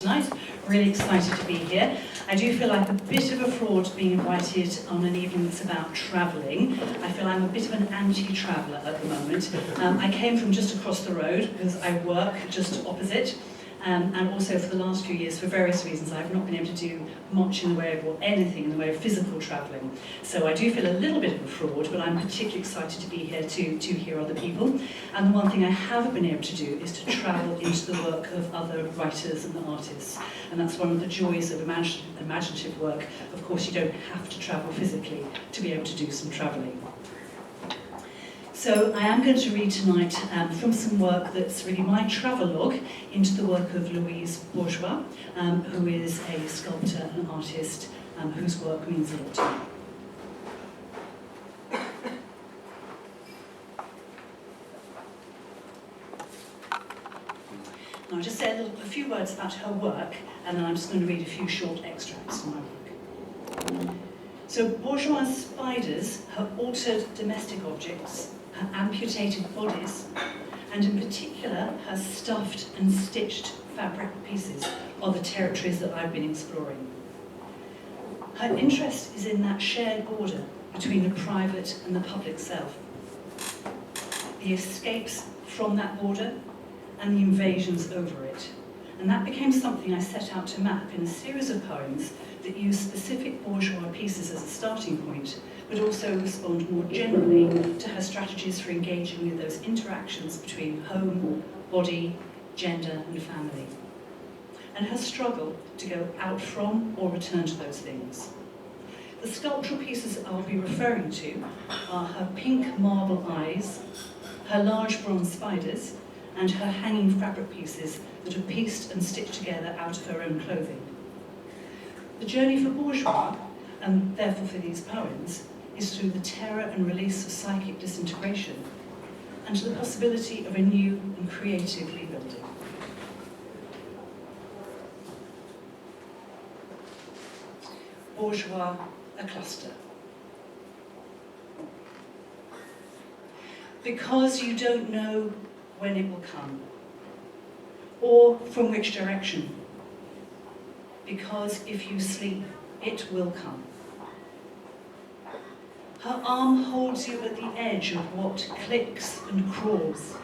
tonight. Really excited to be here. I do feel like a bit of a fraud being invited on an evening that's about travelling. I feel I'm a bit of an anti-traveller at the moment. I came from just across the road because I work just opposite. And also for the last few years, for various reasons, I've not been able to do much in the way of, or anything in the way of physical travelling. So I do feel a little bit of a fraud, but I'm particularly excited to be here to hear other people. And the one thing I haven't been able to do is to travel into the work of other writers and artists. And that's one of the joys of imaginative work. Of course, you don't have to travel physically to be able to do some travelling. So I am going to read tonight from some work that's really my travelogue into the work of Louise Bourgeois, who is a sculptor and artist whose work means a lot to me. Now I'll just say a few words about her work, and then I'm just going to read a few short extracts from my work. So Bourgeois' spiders, her altered domestic objects, her amputated bodies, and in particular her stuffed and stitched fabric pieces are the territories that I've been exploring. Her interest is in that shared border between the private and the public self, the escapes from that border and the invasions over it. And that became something I set out to map in a series of poems that use specific bourgeois pieces as a starting point, but also respond more generally to her strategies for engaging with those interactions between home, body, gender, and family, and her struggle to go out from or return to those things. The sculptural pieces I'll be referring to are her pink marble eyes, her large bronze spiders, and her hanging fabric pieces that are pieced and stitched together out of her own clothing. The journey for Bourgeois, and therefore for these poems, is through the terror and release of psychic disintegration, and to the possibility of a new and creative rebuilding. Bourgeois, a cluster. Because you don't know when it will come, or from which direction. Because if you sleep, it will come. Her arm holds you at the edge of what clicks and crawls,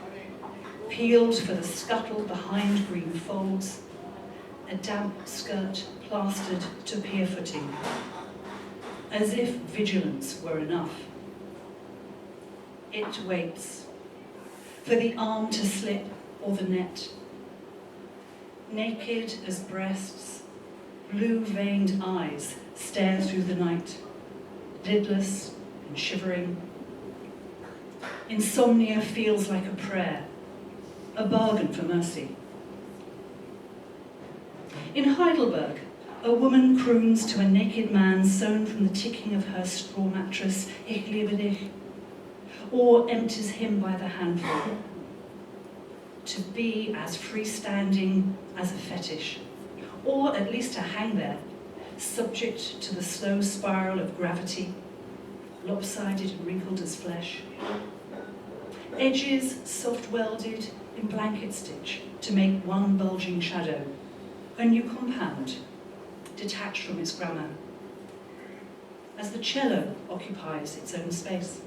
peeled for the scuttle behind green folds, a damp skirt plastered to pier footing, as if vigilance were enough. It waits for the arm to slip or the net. Naked as breasts, blue-veined eyes stare through the night, lidless and shivering. Insomnia feels like a prayer, a bargain for mercy. In Heidelberg, a woman croons to a naked man sewn from the ticking of her straw mattress, "Ich liebe dich," or empties him by the handful. To be as freestanding as a fetish, or at least to hang there, subject to the slow spiral of gravity, lopsided and wrinkled as flesh. Edges soft-welded in blanket stitch to make one bulging shadow, a new compound, detached from its grammar, as the cello occupies its own space.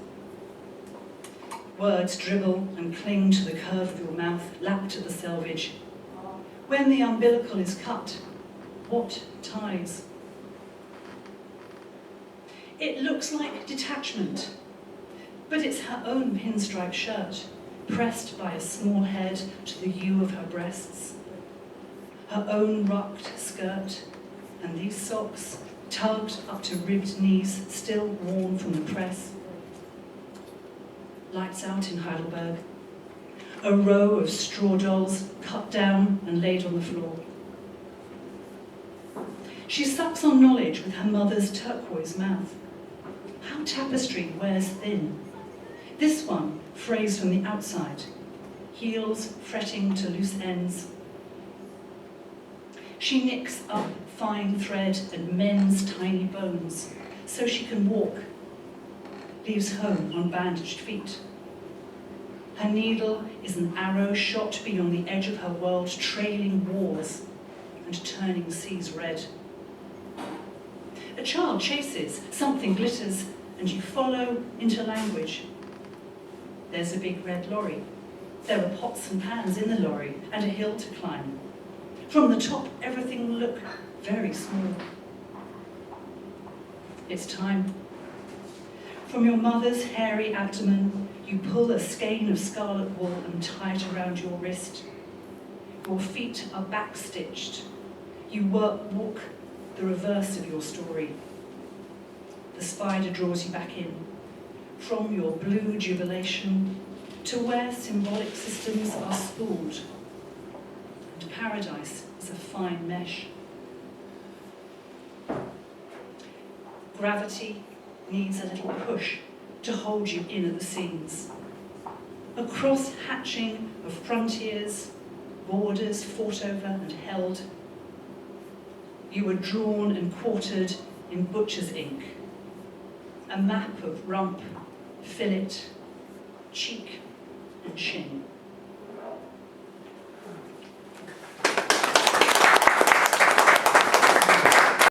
Words dribble and cling to the curve of your mouth, lapped at the selvage. When the umbilical is cut, what ties? It looks like detachment, but it's her own pinstripe shirt, pressed by a small head to the hue of her breasts. Her own rucked skirt, and these socks, tugged up to ribbed knees, still worn from the press. Lights out in Heidelberg. A row of straw dolls cut down and laid on the floor. She sucks on knowledge with her mother's turquoise mouth. How tapestry wears thin. This one phrased from the outside, heels fretting to loose ends. She nicks up fine thread and mends tiny bones so she can walk, leaves home on bandaged feet. Her needle is an arrow shot beyond the edge of her world, trailing wars, and turning seas red. A child chases, something glitters, and you follow into language. There's a big red lorry. There are pots and pans in the lorry and a hill to climb. From the top, everything will look very small. It's time. From your mother's hairy abdomen, you pull a skein of scarlet wool and tie it around your wrist. Your feet are backstitched. You walk the reverse of your story. The spider draws you back in, from your blue jubilation to where symbolic systems are spooled. And paradise is a fine mesh. Gravity needs a little push to hold you in at the seams. A cross-hatching of frontiers, borders fought over and held. You were drawn and quartered in butcher's ink. A map of rump, fillet, cheek and shin.